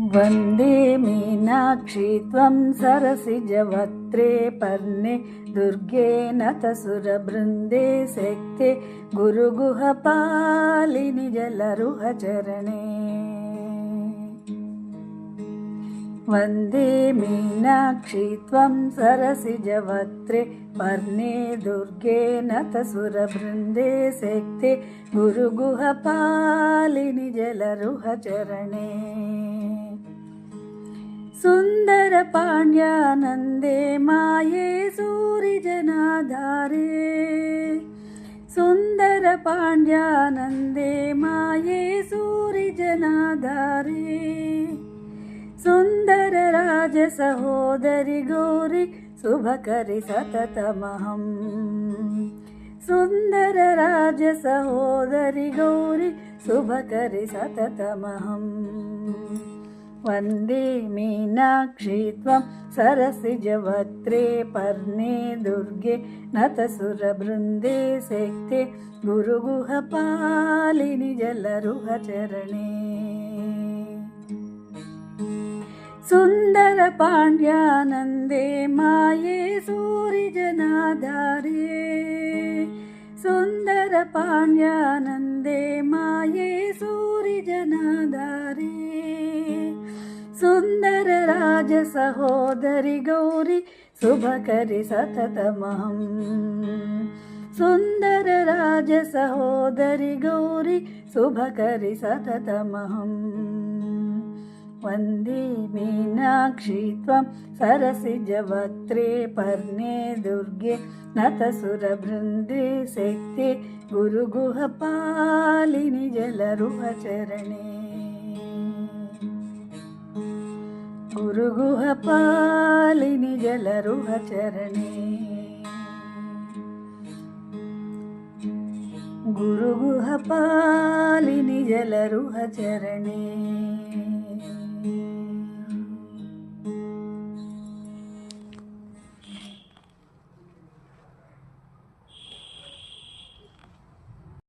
वन्दे मीनाक्षी त्वं सरसिजवक्त्रे पर्णे दुर्गे नतसुरबृन्दे सेक्ते गुरुगुहपालिनि जलरुहचरणे। वन्दे मीनाक्षी त्वं सरसिजवक्त्रे पर्णे दुर्गे नतसुरबृन्दे सेक्ते गुरुगुहपालिनि जलरुहचरणे। सुन्दर पाण्ड्यानन्दे माये सूरिजनाधारे। सुन्दर पाण्ड्यानन्दे माये सूरिजनाधारे। सुन्दर राजसहोदरि गौरि शुभकरि सततमहम्। सुन्दर राजसहोदरि गौरि शुभकरि सततमहम्। वन्दे मीनाक्षी त्वं सरसिजवक्त्रे पर्णे दुर्गे नतसुरबृन्दे सेक्ते गुरुगुहपालिनि जलरुहचरणे। सुन्दर पाण्ड्यानन्दे माये सूरिजनाधारे। सुन्दर पाण्ड्यानन्दे माये सूरिजनाधारे। सुन्दर राजसहोदरि गौरि शुभकरि सततमहम्। सुन्दर राजसहोदरि गौरि शुभकरि सततमहम्। वन्दे मीनाक्षी त्वं सरसिजवक्त्रे पर्णे दुर्गे नतसुरबृन्दे सेक्ते गुरुगुहपालिनि जलरुहचरणे। गुरुगुहपालिनि जलरुहचरणे। गुरुगुहपालिनि जलरुहचरणे।